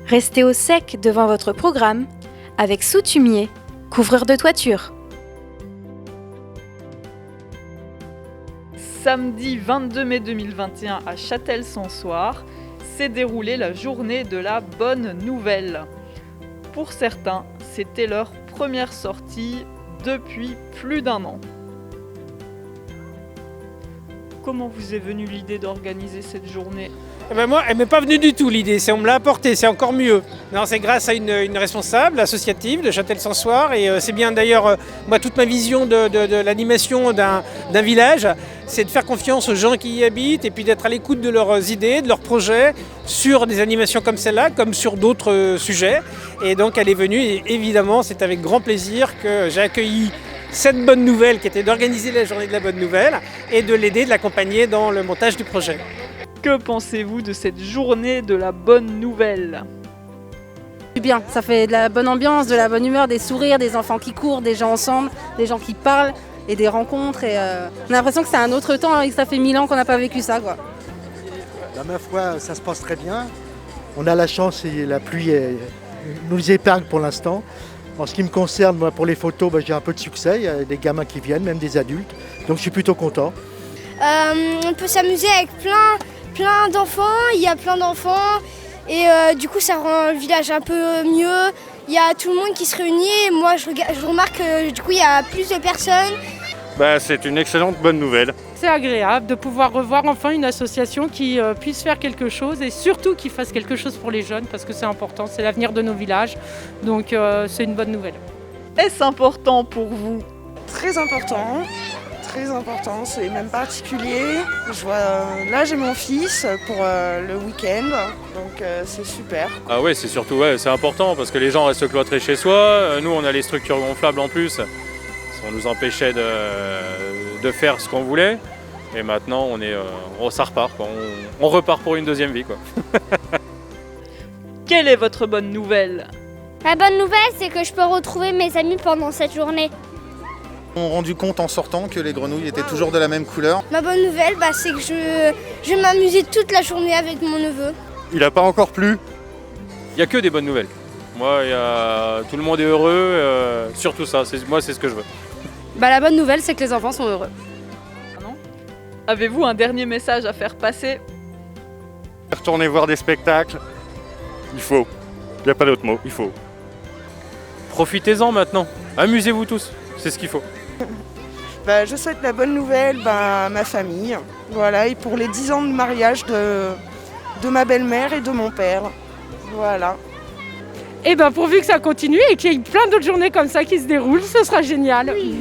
Restez au sec devant votre programme avec Soutumier, couvreur de toiture. Samedi 22 mai 2021 à Châtel-Sansoire s'est déroulée la journée de la bonne nouvelle. Pour certains, c'était leur première sortie depuis plus d'1 an. Comment vous est venue l'idée d'organiser cette journée ? Moi, elle m'est pas venue du tout l'idée, on me l'a apporté, c'est encore mieux. Non, c'est grâce à une responsable associative de Châtel-Sansoire et c'est bien d'ailleurs, moi toute ma vision de l'animation d'un village, c'est de faire confiance aux gens qui y habitent et puis d'être à l'écoute de leurs idées, de leurs projets sur des animations comme celle-là, comme sur d'autres sujets. Et donc elle est venue et évidemment c'est avec grand plaisir que j'ai accueilli cette bonne nouvelle qui était d'organiser la journée de la bonne nouvelle et de l'aider, de l'accompagner dans le montage du projet. Que pensez-vous de cette journée de la bonne nouvelle ? Du bien, ça fait de la bonne ambiance, de la bonne humeur, des sourires, des enfants qui courent, des gens ensemble, des gens qui parlent et des rencontres. Et, on a l'impression que c'est un autre temps et que ça fait 1000 ans qu'on n'a pas vécu ça, quoi. Ma foi, ça se passe très bien. On a la chance et la pluie nous épargne pour l'instant. En ce qui me concerne, moi, pour les photos, j'ai un peu de succès. Il y a des gamins qui viennent, même des adultes. Donc je suis plutôt content. On peut s'amuser avec plein d'enfants, il y a plein d'enfants et du coup ça rend le village un peu mieux. Il y a tout le monde qui se réunit et moi je remarque que du coup il y a plus de personnes. C'est une excellente bonne nouvelle. C'est agréable de pouvoir revoir enfin une association qui puisse faire quelque chose et surtout qui fasse quelque chose pour les jeunes parce que c'est important, c'est l'avenir de nos villages. Donc c'est une bonne nouvelle. Est-ce important pour vous ? Très important, c'est même particulier. Je vois, là j'ai mon fils pour le week-end, donc c'est super. Ah ouais, c'est surtout c'est important parce que les gens restent cloîtrés chez soi. Nous on a les structures gonflables en plus. On nous empêchait de faire ce qu'on voulait. Et maintenant ça repart, quoi. On repart pour une deuxième vie, quoi. Quelle est votre bonne nouvelle ? La bonne nouvelle c'est que je peux retrouver mes amis pendant cette journée. On s'est rendu compte en sortant que les grenouilles étaient toujours de la même couleur. Ma bonne nouvelle c'est que je vais m'amuser toute la journée avec mon neveu. Il n'a pas encore plu. Il n'y a que des bonnes nouvelles. Moi, tout le monde est heureux, surtout ça. Moi, c'est ce que je veux. La bonne nouvelle, c'est que les enfants sont heureux. Avez-vous un dernier message à faire passer ? Retourner voir des spectacles, il faut. Il n'y a pas d'autre mot, il faut. Profitez-en maintenant. Amusez-vous tous, c'est ce qu'il faut. Je souhaite la bonne nouvelle à ma famille, voilà, et pour les 10 ans de mariage de ma belle-mère et de mon père. Voilà. Et pourvu que ça continue et qu'il y ait plein d'autres journées comme ça qui se déroulent, ce sera génial. Oui.